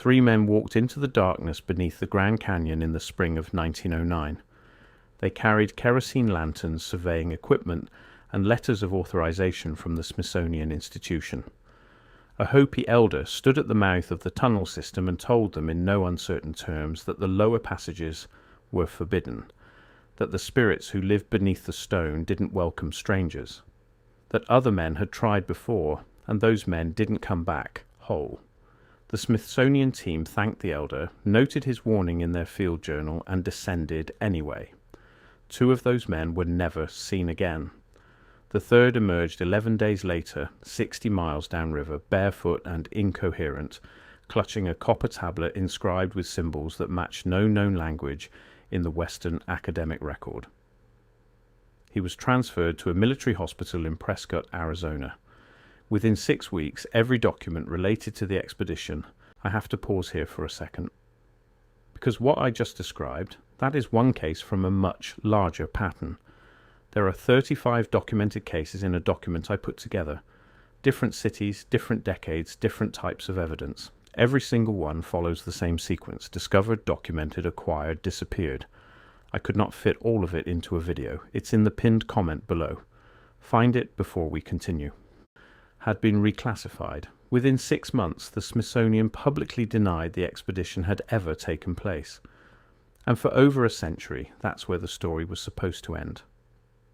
3 men walked into the darkness beneath the Grand Canyon in the spring of 1909. They carried kerosene lanterns, surveying equipment, and letters of authorization from the Smithsonian Institution. A Hopi elder stood at the mouth of the tunnel system and told them in no uncertain terms that the lower passages were forbidden, that the spirits who lived beneath the stone didn't welcome strangers, that other men had tried before, and those men didn't come back whole. The Smithsonian team thanked the elder, noted his warning in their field journal, and descended anyway. 2 of those men were never seen again. The third emerged 11 days later, 60 miles downriver, barefoot and incoherent, clutching a copper tablet inscribed with symbols that matched no known language in the Western academic record. He was transferred to a military hospital in Prescott, Arizona. Within 6 weeks, every document related to the expedition. I have to pause here for a second, because what I just described, that is one case from a much larger pattern. There are 35 documented cases in a document I put together. Different cities, different decades, different types of evidence. Every single one follows the same sequence: discovered, documented, acquired, disappeared. I could not fit all of it into a video. It's in the pinned comment below. Find it before we continue. Had been reclassified. Within 6 months, the Smithsonian publicly denied the expedition had ever taken place. And for over a century, that's where the story was supposed to end.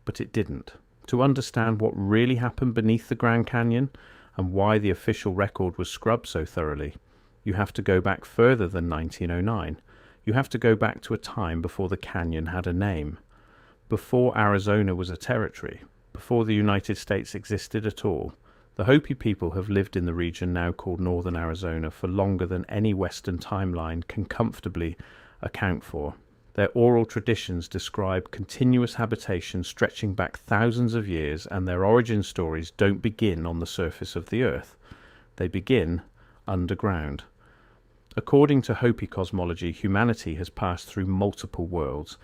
But it didn't. To understand what really happened beneath the Grand Canyon and why the official record was scrubbed so thoroughly, you have to go back further than 1909. You have to go back to a time before the canyon had a name, before Arizona was a territory, before the United States existed at all. The Hopi people have lived in the region now called northern Arizona for longer than any Western timeline can comfortably account for. Their oral traditions describe continuous habitation stretching back thousands of years, and their origin stories don't begin on the surface of the earth. They begin underground. According to Hopi cosmology, humanity has passed through multiple worlds.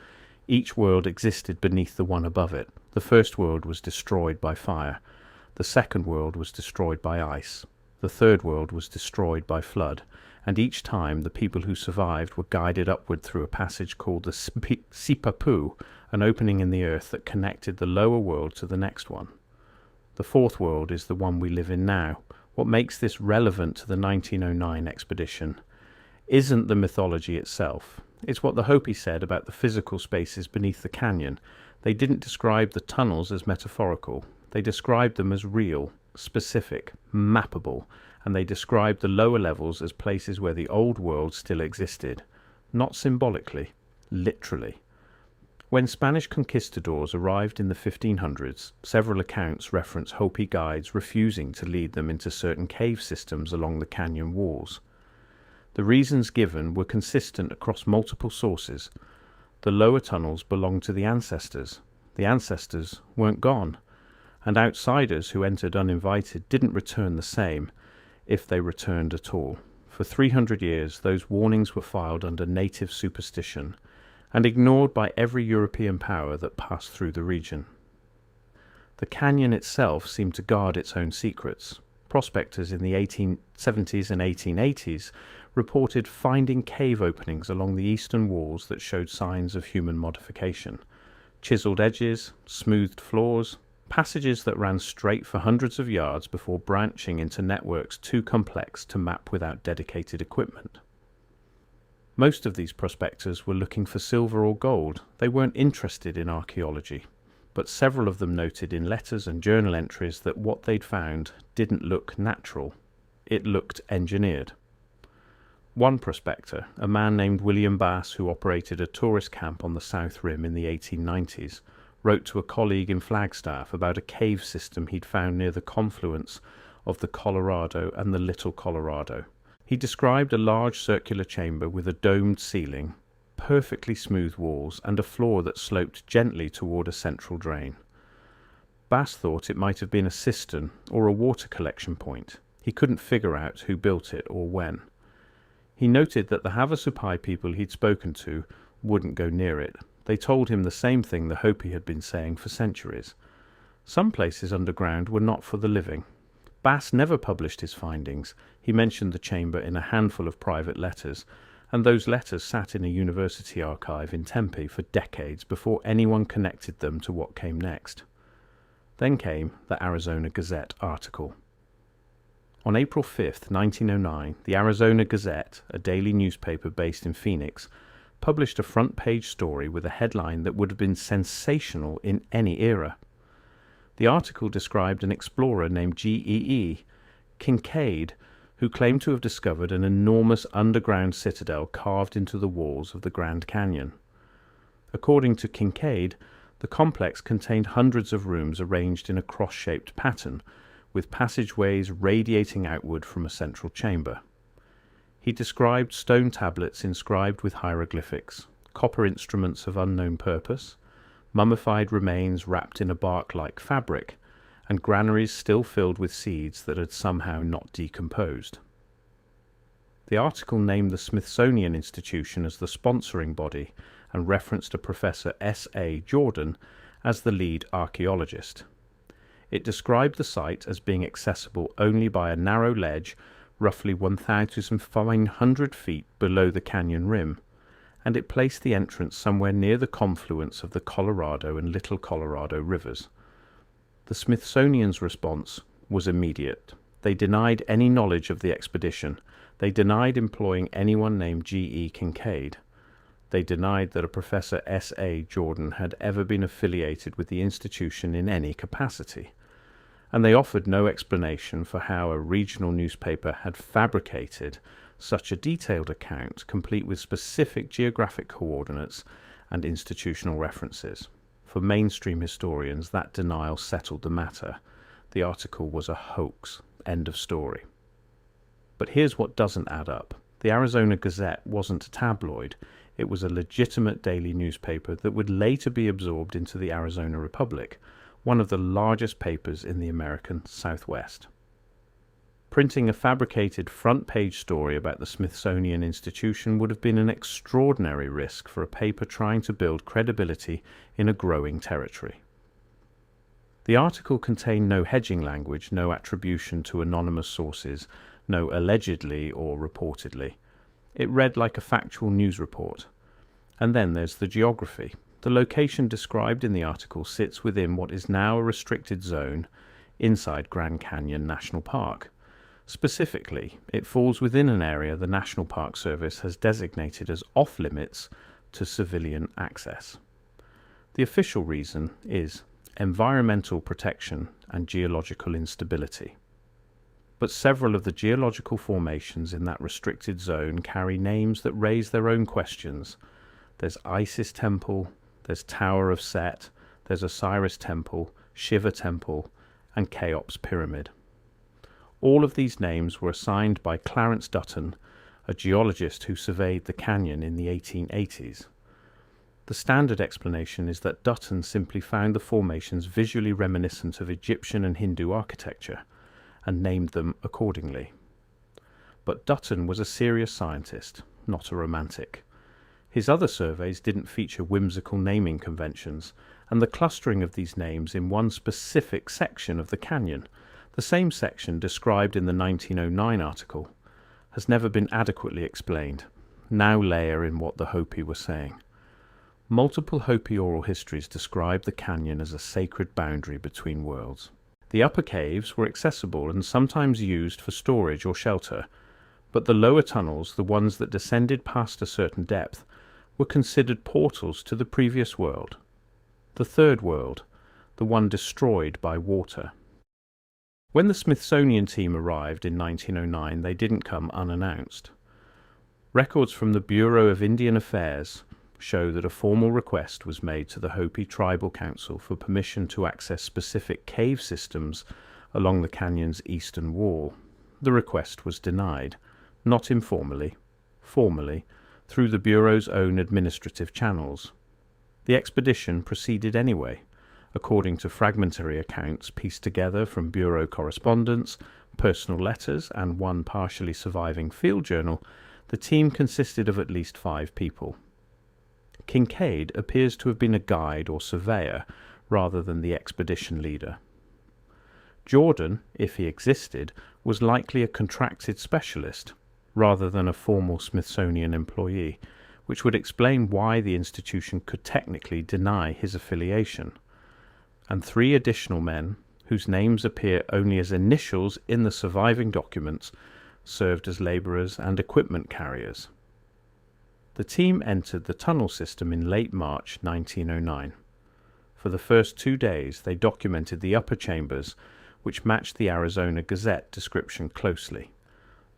Each world existed beneath the one above it. The first world was destroyed by fire. The second world was destroyed by ice. The third world was destroyed by flood. And each time the people who survived were guided upward through a passage called the Sipapu, an opening in the earth that connected the lower world to the next one. The fourth world is the one we live in now. What makes this relevant to the 1909 expedition isn't the mythology itself. It's what the Hopi said about the physical spaces beneath the canyon. They didn't describe the tunnels as metaphorical. They described them as real, specific, mappable, and they described the lower levels as places where the old world still existed. Not symbolically, literally. When Spanish conquistadors arrived in the 1500s, several accounts reference Hopi guides refusing to lead them into certain cave systems along the canyon walls. The reasons given were consistent across multiple sources. The lower tunnels belonged to the ancestors. The ancestors weren't gone, and outsiders who entered uninvited didn't return the same, if they returned at all. For 300 years, those warnings were filed under native superstition and ignored by every European power that passed through the region. The canyon itself seemed to guard its own secrets. Prospectors in the 1870s and 1880s reported finding cave openings along the eastern walls that showed signs of human modification. Chiseled edges, smoothed floors, passages that ran straight for hundreds of yards before branching into networks too complex to map without dedicated equipment. Most of these prospectors were looking for silver or gold. They weren't interested in archaeology, but several of them noted in letters and journal entries that what they'd found didn't look natural. It looked engineered. One prospector, a man named William Bass, who operated a tourist camp on the South Rim in the 1890s, wrote to a colleague in Flagstaff about a cave system he'd found near the confluence of the Colorado and the Little Colorado. He described a large circular chamber with a domed ceiling, perfectly smooth walls, and a floor that sloped gently toward a central drain. Bass thought it might have been a cistern or a water collection point. He couldn't figure out who built it or when. He noted that the Havasupai people he'd spoken to wouldn't go near it. They told him the same thing the Hopi had been saying for centuries. Some places underground were not for the living. Bass never published his findings. He mentioned the chamber in a handful of private letters, and those letters sat in a university archive in Tempe for decades before anyone connected them to what came next. Then came the Arizona Gazette article. On April 5, 1909, the Arizona Gazette, a daily newspaper based in Phoenix, published a front-page story with a headline that would have been sensational in any era. The article described an explorer named G.E.E. Kincaid, who claimed to have discovered an enormous underground citadel carved into the walls of the Grand Canyon. According to Kincaid, the complex contained hundreds of rooms arranged in a cross-shaped pattern, with passageways radiating outward from a central chamber. He described stone tablets inscribed with hieroglyphics, copper instruments of unknown purpose, mummified remains wrapped in a bark-like fabric, and granaries still filled with seeds that had somehow not decomposed. The article named the Smithsonian Institution as the sponsoring body and referenced a Professor S.A. Jordan as the lead archaeologist. It described the site as being accessible only by a narrow ledge roughly 1,500 feet below the canyon rim, and it placed the entrance somewhere near the confluence of the Colorado and Little Colorado rivers. The Smithsonian's response was immediate. They denied any knowledge of the expedition. They denied employing anyone named G.E. Kincaid. They denied that a Professor S.A. Jordan had ever been affiliated with the institution in any capacity. And they offered no explanation for how a regional newspaper had fabricated such a detailed account, complete with specific geographic coordinates and institutional references. For mainstream historians, that denial settled the matter. The article was a hoax. End of story. But here's what doesn't add up. The Arizona Gazette wasn't a tabloid. It was a legitimate daily newspaper that would later be absorbed into the Arizona Republic, one of the largest papers in the American Southwest. Printing a fabricated front-page story about the Smithsonian Institution would have been an extraordinary risk for a paper trying to build credibility in a growing territory. The article contained no hedging language, no attribution to anonymous sources, no allegedly or reportedly. It read like a factual news report. And then there's the geography. The location described in the article sits within what is now a restricted zone inside Grand Canyon National Park. Specifically, it falls within an area the National Park Service has designated as off-limits to civilian access. The official reason is environmental protection and geological instability. But several of the geological formations in that restricted zone carry names that raise their own questions. There's Isis Temple, there's Tower of Set, there's Osiris Temple, Shiva Temple, and Cheops Pyramid. All of these names were assigned by Clarence Dutton, a geologist who surveyed the canyon in the 1880s. The standard explanation is that Dutton simply found the formations visually reminiscent of Egyptian and Hindu architecture, and named them accordingly. But Dutton was a serious scientist, not a romantic. His other surveys didn't feature whimsical naming conventions, and the clustering of these names in one specific section of the canyon, the same section described in the 1909 article, has never been adequately explained. Now layer in what the Hopi were saying. Multiple Hopi oral histories describe the canyon as a sacred boundary between worlds. The upper caves were accessible and sometimes used for storage or shelter, but the lower tunnels, the ones that descended past a certain depth, were considered portals to the previous world, the third world, the one destroyed by water. When the Smithsonian team arrived in 1909, they didn't come unannounced. Records from the Bureau of Indian Affairs show that a formal request was made to the Hopi Tribal Council for permission to access specific cave systems along the canyon's eastern wall. The request was denied, not informally, formally, through the Bureau's own administrative channels. The expedition proceeded anyway. According to fragmentary accounts pieced together from Bureau correspondence, personal letters, and one partially surviving field journal, the team consisted of at least 5 people. Kincaid appears to have been a guide or surveyor rather than the expedition leader. Jordan, if he existed, was likely a contracted specialist rather than a formal Smithsonian employee, which would explain why the institution could technically deny his affiliation. And 3 additional men, whose names appear only as initials in the surviving documents, served as labourers and equipment carriers. The team entered the tunnel system in late March 1909. For the first 2 days they documented the upper chambers, which matched the Arizona Gazette description closely.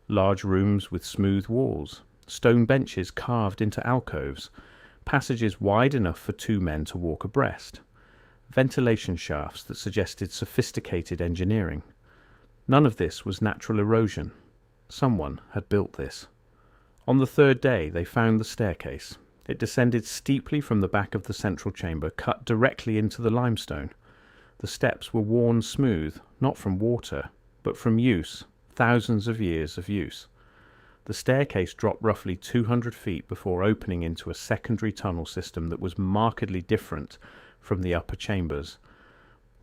Large rooms with smooth walls, stone benches carved into alcoves, passages wide enough for 2 men to walk abreast, ventilation shafts that suggested sophisticated engineering. None of this was natural erosion. Someone had built this. On the 3rd day they found the staircase. It descended steeply from the back of the central chamber, cut directly into the limestone. The steps were worn smooth, not from water, but from use, thousands of years of use. The staircase dropped roughly 200 feet before opening into a secondary tunnel system that was markedly different from the upper chambers.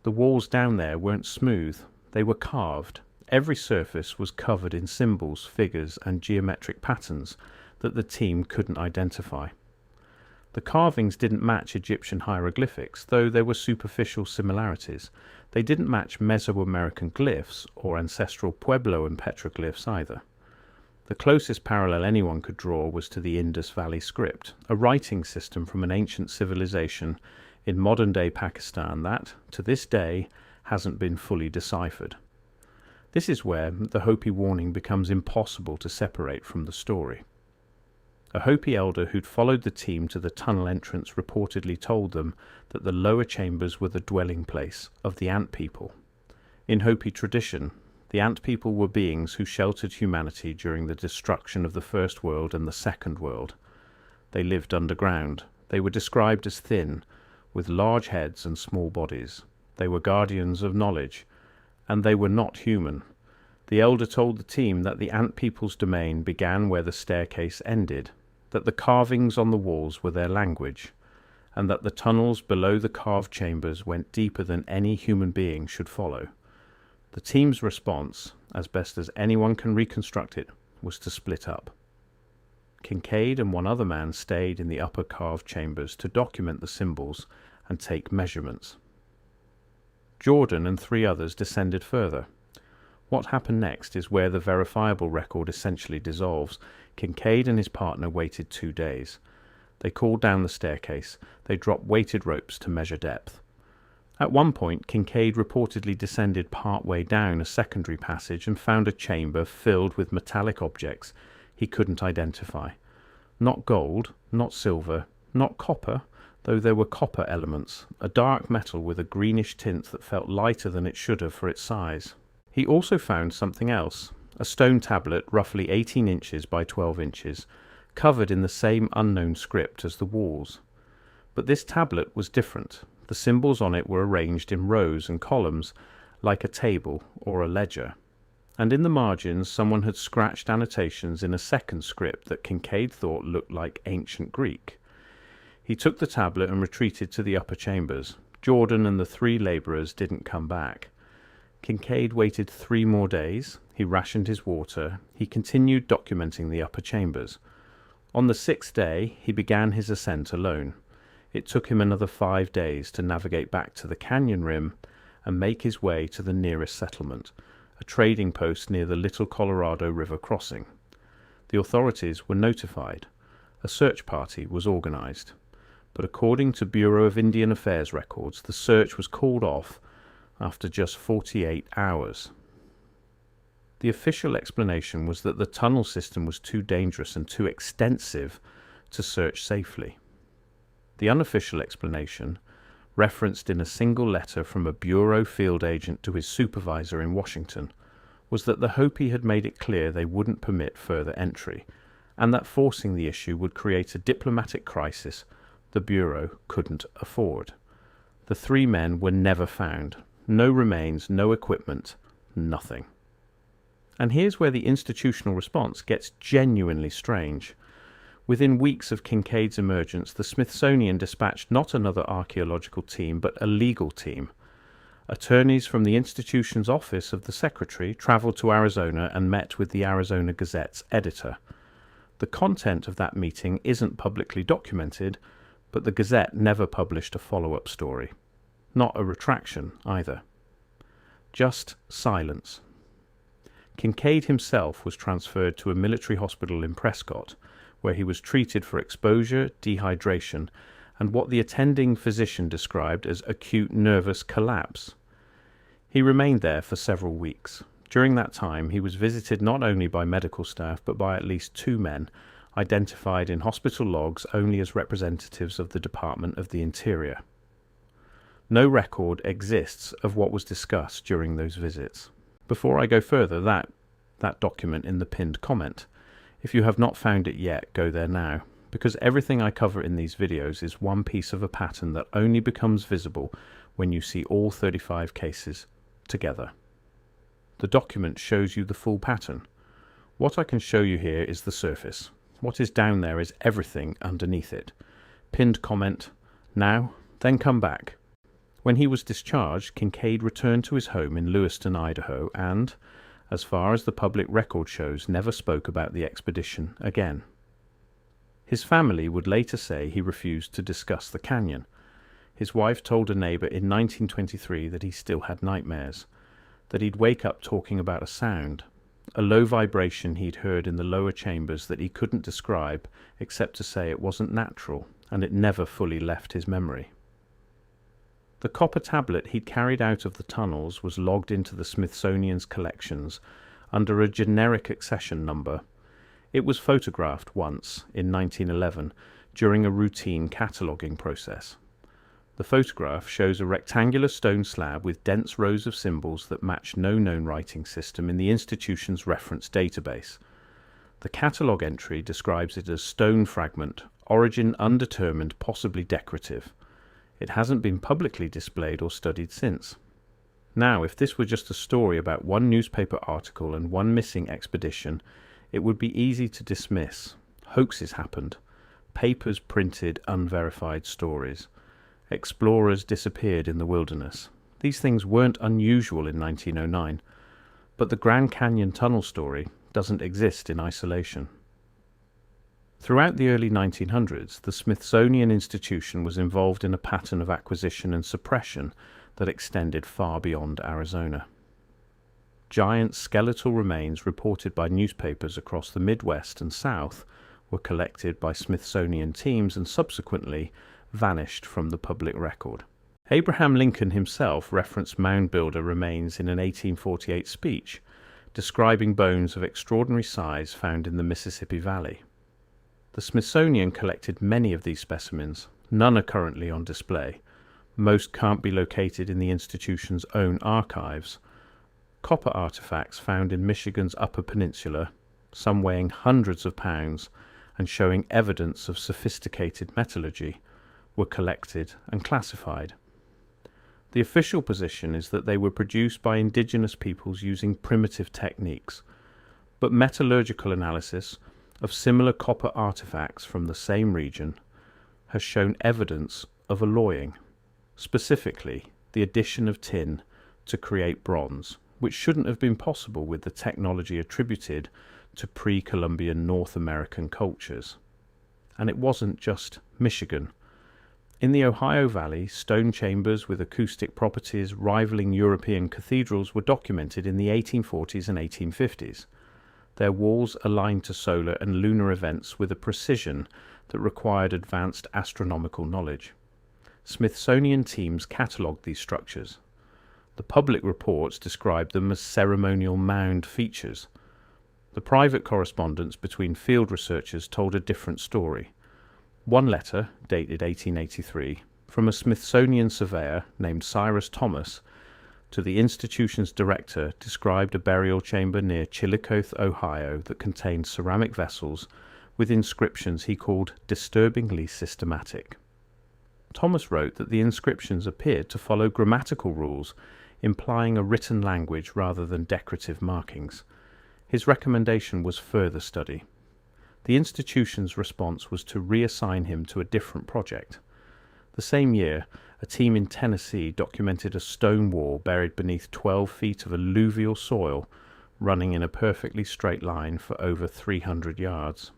The walls down there weren't smooth, they were carved. Every surface was covered in symbols, figures, and geometric patterns that the team couldn't identify. The carvings didn't match Egyptian hieroglyphics, though there were superficial similarities. They didn't match Mesoamerican glyphs or ancestral Puebloan petroglyphs either. The closest parallel anyone could draw was to the Indus Valley script, a writing system from an ancient civilization in modern-day Pakistan that, to this day, hasn't been fully deciphered. This is where the Hopi warning becomes impossible to separate from the story. A Hopi elder who'd followed the team to the tunnel entrance reportedly told them that the lower chambers were the dwelling place of the Ant People. In Hopi tradition, the Ant People were beings who sheltered humanity during the destruction of the First World and the Second World. They lived underground. They were described as thin, with large heads and small bodies. They were guardians of knowledge, and they were not human. The elder told the team that the Ant People's domain began where the staircase ended, that the carvings on the walls were their language, and that the tunnels below the carved chambers went deeper than any human being should follow. The team's response, as best as anyone can reconstruct it, was to split up. Kincaid and 1 other man stayed in the upper carved chambers to document the symbols and take measurements. Jordan and 3 others descended further. What happened next is where the verifiable record essentially dissolves. Kincaid and his partner waited 2 days. They called down the staircase. They dropped weighted ropes to measure depth. At one point, Kincaid reportedly descended part way down a secondary passage and found a chamber filled with metallic objects he couldn't identify. Not gold, not silver, not copper, though there were copper elements, a dark metal with a greenish tint that felt lighter than it should have for its size. He also found something else, a stone tablet roughly 18 inches by 12 inches, covered in the same unknown script as the walls. But this tablet was different. The symbols on it were arranged in rows and columns, like a table or a ledger. And in the margins someone had scratched annotations in a second script that Kincaid thought looked like ancient Greek. He took the tablet and retreated to the upper chambers. Jordan and the 3 labourers didn't come back. Kincaid waited 3 more days. He rationed his water. He continued documenting the upper chambers. On the 6th day, he began his ascent alone. It took him another 5 days to navigate back to the canyon rim and make his way to the nearest settlement, a trading post near the Little Colorado River crossing. The authorities were notified. A search party was organized. But according to Bureau of Indian Affairs records, the search was called off after just 48 hours. The official explanation was that the tunnel system was too dangerous and too extensive to search safely. The unofficial explanation, referenced in a single letter from a Bureau field agent to his supervisor in Washington, was that the Hopi had made it clear they wouldn't permit further entry, and that forcing the issue would create a diplomatic crisis the Bureau couldn't afford. The 3 men were never found. No remains, no equipment, nothing. And here's where the institutional response gets genuinely strange. Within weeks of Kincaid's emergence, the Smithsonian dispatched not another archaeological team, but a legal team. Attorneys from the institution's office of the secretary traveled to Arizona and met with the Arizona Gazette's editor. The content of that meeting isn't publicly documented, but the Gazette never published a follow-up story. Not a retraction, either. Just silence. Kincaid himself was transferred to a military hospital in Prescott, where he was treated for exposure, dehydration, and what the attending physician described as acute nervous collapse. He remained there for several weeks. During that time, he was visited not only by medical staff, but by at least 2 men, identified in hospital logs only as representatives of the Department of the Interior. No record exists of what was discussed during those visits. Before I go further, that document in the pinned comment. If you have not found it yet, go there now, because everything I cover in these videos is one piece of a pattern that only becomes visible when you see all 35 cases together. The document shows you the full pattern. What I can show you here is the surface. What is down there is everything underneath it. Pinned comment, now, then come back. When he was discharged, Kincaid returned to his home in Lewiston, Idaho, and, as far as the public record shows, never spoke about the expedition again. His family would later say he refused to discuss the canyon. His wife told a neighbor in 1923 that he still had nightmares, that he'd wake up talking about a sound, a low vibration he'd heard in the lower chambers that he couldn't describe except to say it wasn't natural, and it never fully left his memory. The copper tablet he'd carried out of the tunnels was logged into the Smithsonian's collections under a generic accession number. It was photographed once, in 1911, during a routine cataloguing process. The photograph shows a rectangular stone slab with dense rows of symbols that match no known writing system in the institution's reference database. The catalogue entry describes it as stone fragment, origin undetermined, possibly decorative. It hasn't been publicly displayed or studied since. Now, if this were just a story about one newspaper article and one missing expedition, it would be easy to dismiss. Hoaxes happened. Papers printed unverified stories. Explorers disappeared in the wilderness. These things weren't unusual in 1909, but the Grand Canyon tunnel story doesn't exist in isolation. Throughout the early 1900s, the Smithsonian Institution was involved in a pattern of acquisition and suppression that extended far beyond Arizona. Giant skeletal remains reported by newspapers across the Midwest and South were collected by Smithsonian teams and subsequently vanished from the public record. Abraham Lincoln himself referenced mound builder remains in an 1848 speech, describing bones of extraordinary size found in the Mississippi Valley. The Smithsonian collected many of these specimens. None are currently on display. Most can't be located in the institution's own archives. Copper artifacts found in Michigan's Upper Peninsula, some weighing hundreds of pounds and showing evidence of sophisticated metallurgy, were collected and classified. The official position is that they were produced by indigenous peoples using primitive techniques, but metallurgical analysis of similar copper artifacts from the same region has shown evidence of alloying, specifically the addition of tin to create bronze, which shouldn't have been possible with the technology attributed to pre-Columbian North American cultures. And it wasn't just Michigan. In the Ohio Valley, stone chambers with acoustic properties rivaling European cathedrals were documented in the 1840s and 1850s. Their walls aligned to solar and lunar events with a precision that required advanced astronomical knowledge. Smithsonian teams catalogued these structures. The public reports described them as ceremonial mound features. The private correspondence between field researchers told a different story. One letter, dated 1883, from a Smithsonian surveyor named Cyrus Thomas to the institution's director described a burial chamber near Chillicothe, Ohio that contained ceramic vessels with inscriptions he called disturbingly systematic. Thomas wrote that the inscriptions appeared to follow grammatical rules, implying a written language rather than decorative markings. His recommendation was further study. The institution's response was to reassign him to a different project. The same year, a team in Tennessee documented a stone wall buried beneath 12 feet of alluvial soil running in a perfectly straight line for over 300 yards.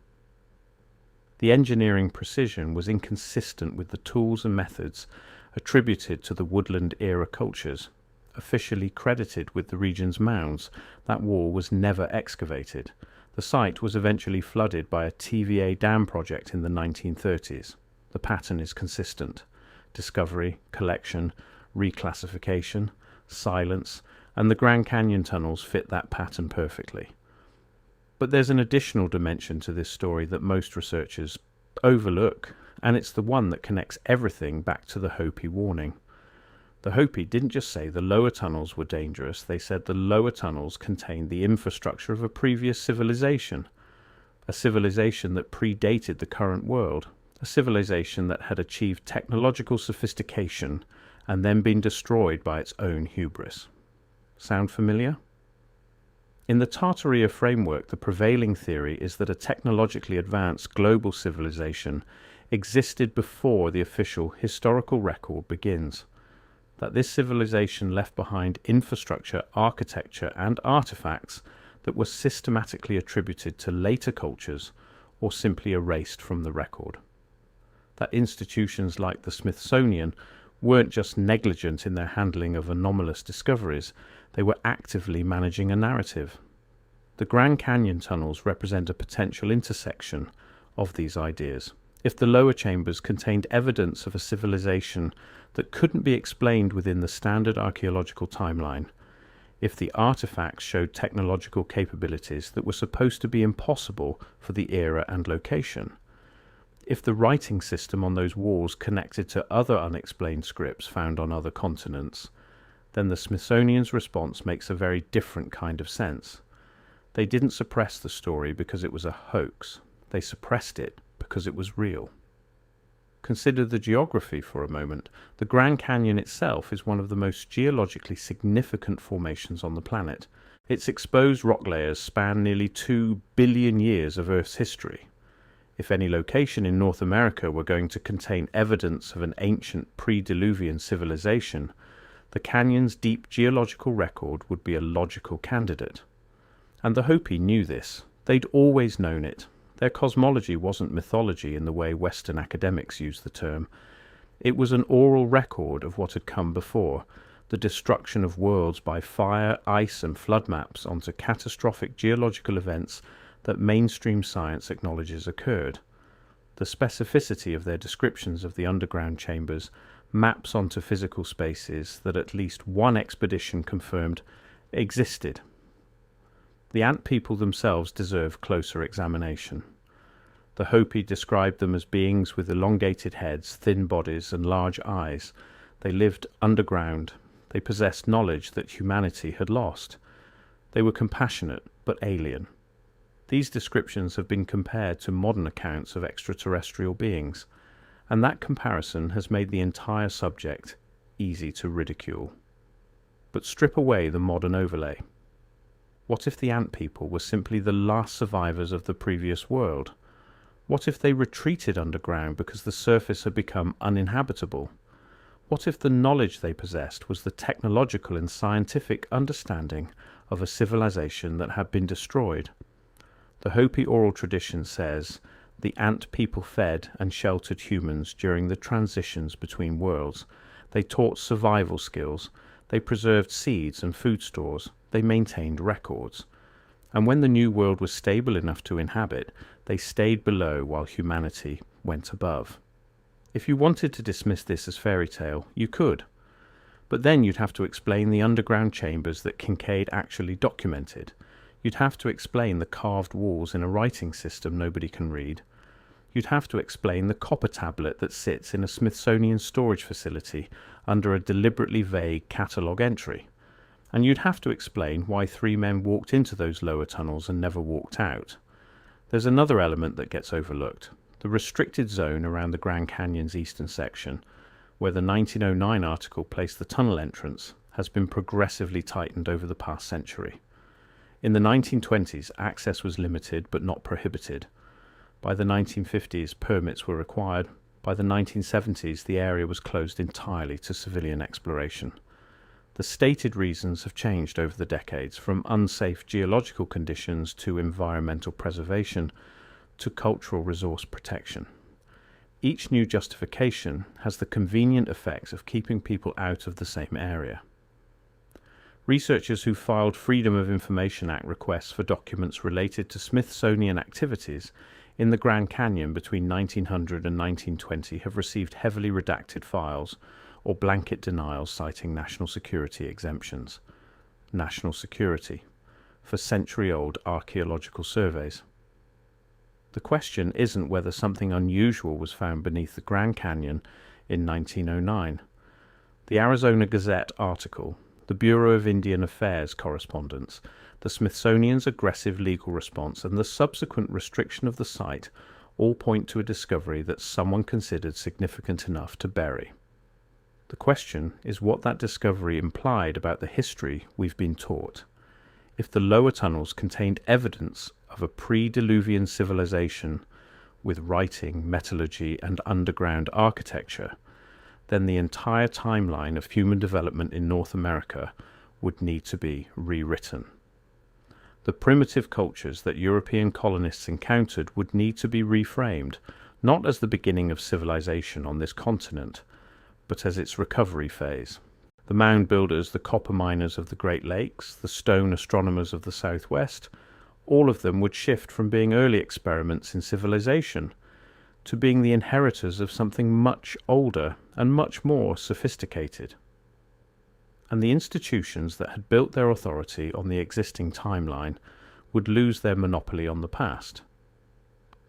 The engineering precision was inconsistent with the tools and methods attributed to the woodland-era cultures. Officially credited with the region's mounds, that wall was never excavated. The site was eventually flooded by a TVA dam project in the 1930s. The pattern is consistent: discovery, collection, reclassification, silence, and the Grand Canyon tunnels fit that pattern perfectly. But there's an additional dimension to this story that most researchers overlook, and it's the one that connects everything back to the Hopi warning. The Hopi didn't just say the lower tunnels were dangerous, they said the lower tunnels contained the infrastructure of a previous civilization, a civilization that predated the current world, a civilization that had achieved technological sophistication and then been destroyed by its own hubris. Sound familiar? In the Tartaria framework, the prevailing theory is that a technologically advanced global civilization existed before the official historical record begins. That this civilization left behind infrastructure, architecture, and artifacts that were systematically attributed to later cultures or simply erased from the record. That institutions like the Smithsonian weren't just negligent in their handling of anomalous discoveries, they were actively managing a narrative. The Grand Canyon tunnels represent a potential intersection of these ideas. If the lower chambers contained evidence of a civilization that couldn't be explained within the standard archaeological timeline, if the artifacts showed technological capabilities that were supposed to be impossible for the era and location, if the writing system on those walls connected to other unexplained scripts found on other continents, then the Smithsonian's response makes a very different kind of sense. They didn't suppress the story because it was a hoax. They suppressed it because it was real. Consider the geography for a moment. The Grand Canyon itself is one of the most geologically significant formations on the planet. Its exposed rock layers span nearly 2 billion years of Earth's history. If any location in North America were going to contain evidence of an ancient pre-Diluvian civilization, the canyon's deep geological record would be a logical candidate. And the Hopi knew this. They'd always known it. Their cosmology wasn't mythology in the way Western academics use the term. It was an oral record of what had come before, the destruction of worlds by fire, ice, and flood maps onto catastrophic geological events that mainstream science acknowledges occurred. The specificity of their descriptions of the underground chambers maps onto physical spaces that at least one expedition confirmed existed. The ant people themselves deserve closer examination. The Hopi described them as beings with elongated heads, thin bodies, and large eyes. They lived underground. They possessed knowledge that humanity had lost. They were compassionate, but alien. These descriptions have been compared to modern accounts of extraterrestrial beings, and that comparison has made the entire subject easy to ridicule. But strip away the modern overlay. What if the ant people were simply the last survivors of the previous world? What if they retreated underground because the surface had become uninhabitable? What if the knowledge they possessed was the technological and scientific understanding of a civilization that had been destroyed? The Hopi oral tradition says the ant people fed and sheltered humans during the transitions between worlds. They taught survival skills. They preserved seeds and food stores. They maintained records. And when the new world was stable enough to inhabit, they stayed below while humanity went above. If you wanted to dismiss this as fairy tale, you could. But then you'd have to explain the underground chambers that Kincaid actually documented. You'd have to explain the carved walls in a writing system nobody can read. You'd have to explain the copper tablet that sits in a Smithsonian storage facility under a deliberately vague catalogue entry. And you'd have to explain why 3 men walked into those lower tunnels and never walked out. There's another element that gets overlooked: the restricted zone around the Grand Canyon's eastern section, where the 1909 article placed the tunnel entrance, has been progressively tightened over the past century. In the 1920s, access was limited but not prohibited. By the 1950s, permits were required. By the 1970s, the area was closed entirely to civilian exploration. The stated reasons have changed over the decades, from unsafe geological conditions to environmental preservation to cultural resource protection. Each new justification has the convenient effect of keeping people out of the same area. Researchers who filed Freedom of Information Act requests for documents related to Smithsonian activities in the Grand Canyon between 1900 and 1920 have received heavily redacted files or blanket denials citing national security exemptions. National security for century-old archaeological surveys. The question isn't whether something unusual was found beneath the Grand Canyon in 1909. The Arizona Gazette article, the Bureau of Indian Affairs correspondence, the Smithsonian's aggressive legal response, and the subsequent restriction of the site all point to a discovery that someone considered significant enough to bury. The question is what that discovery implied about the history we've been taught. If the lower tunnels contained evidence of a pre-Diluvian civilization with writing, metallurgy, and underground architecture, then the entire timeline of human development in North America would need to be rewritten. The primitive cultures that European colonists encountered would need to be reframed, not as the beginning of civilization on this continent, but as its recovery phase. The mound builders, the copper miners of the Great Lakes, the stone astronomers of the Southwest, all of them would shift from being early experiments in civilization to being the inheritors of something much older and much more sophisticated. And the institutions that had built their authority on the existing timeline would lose their monopoly on the past.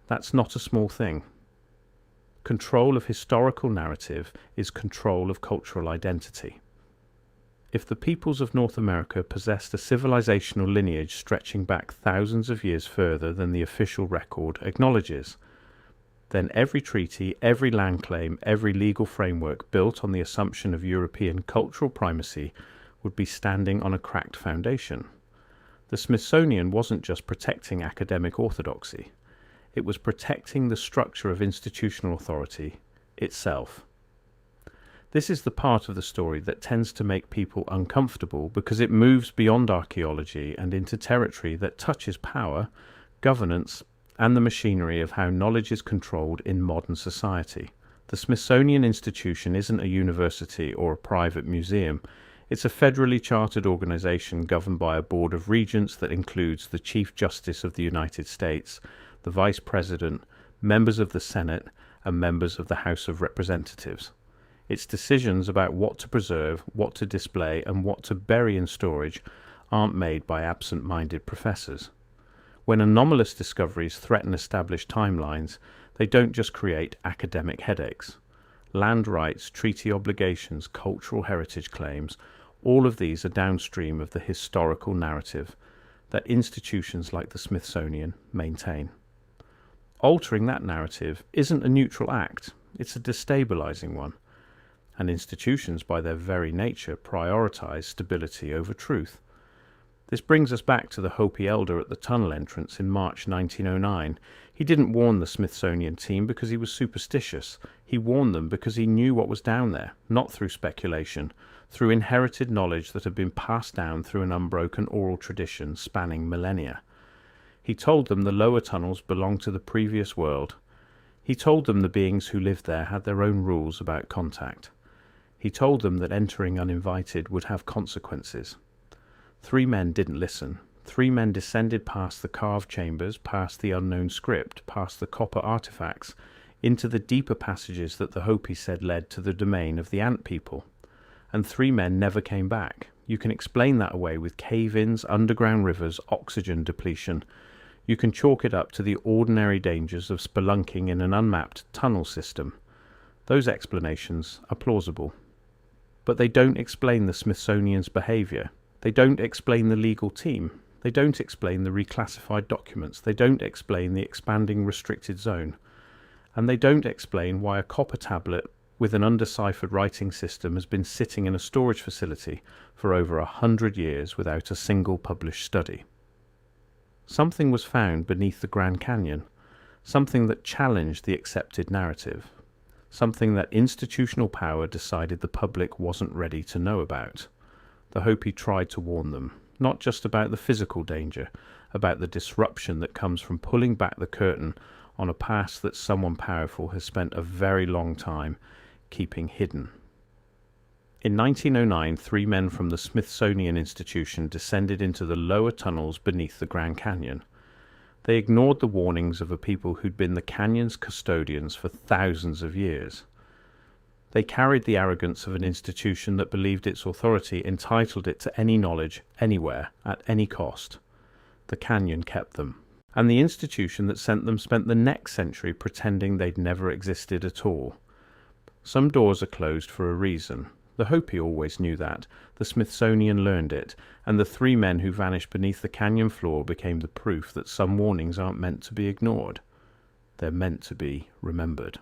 That's not a small thing. Control of historical narrative is control of cultural identity. If the peoples of North America possessed a civilizational lineage stretching back thousands of years further than the official record acknowledges, then every treaty, every land claim, every legal framework built on the assumption of European cultural primacy would be standing on a cracked foundation. The Smithsonian wasn't just protecting academic orthodoxy. It was protecting the structure of institutional authority itself. This is the part of the story that tends to make people uncomfortable because it moves beyond archaeology and into territory that touches power, governance, and the machinery of how knowledge is controlled in modern society. The Smithsonian Institution isn't a university or a private museum. It's a federally chartered organization governed by a board of regents that includes the Chief Justice of the United States, the Vice President, members of the Senate, and members of the House of Representatives. Its decisions about what to preserve, what to display, and what to bury in storage aren't made by absent-minded professors. When anomalous discoveries threaten established timelines, they don't just create academic headaches. Land rights, treaty obligations, cultural heritage claims, all of these are downstream of the historical narrative that institutions like the Smithsonian maintain. Altering that narrative isn't a neutral act, it's a destabilizing one. And institutions, by their very nature, prioritize stability over truth. This brings us back to the Hopi elder at the tunnel entrance in March 1909. He didn't warn the Smithsonian team because he was superstitious. He warned them because he knew what was down there, not through speculation, through inherited knowledge that had been passed down through an unbroken oral tradition spanning millennia. He told them the lower tunnels belonged to the previous world. He told them the beings who lived there had their own rules about contact. He told them that entering uninvited would have consequences. 3 men didn't listen. 3 men descended past the carved chambers, past the unknown script, past the copper artifacts, into the deeper passages that the Hopi said led to the domain of the ant people. And 3 men never came back. You can explain that away with cave-ins, underground rivers, oxygen depletion. You can chalk it up to the ordinary dangers of spelunking in an unmapped tunnel system. Those explanations are plausible. But they don't explain the Smithsonian's behavior. They don't explain the legal team. They don't explain the reclassified documents. They don't explain the expanding restricted zone. And they don't explain why a copper tablet with an undeciphered writing system has been sitting in a storage facility for over 100 years without a single published study. Something was found beneath the Grand Canyon, something that challenged the accepted narrative, something that institutional power decided the public wasn't ready to know about. The Hopi tried to warn them, not just about the physical danger, about the disruption that comes from pulling back the curtain on a past that someone powerful has spent a very long time keeping hidden. In 1909, 3 men from the Smithsonian Institution descended into the lower tunnels beneath the Grand Canyon. They ignored the warnings of a people who'd been the canyon's custodians for thousands of years. They carried the arrogance of an institution that believed its authority entitled it to any knowledge, anywhere, at any cost. The canyon kept them. And the institution that sent them spent the next century pretending they'd never existed at all. Some doors are closed for a reason. The Hopi always knew that, the Smithsonian learned it, and the 3 men who vanished beneath the canyon floor became the proof that some warnings aren't meant to be ignored. They're meant to be remembered.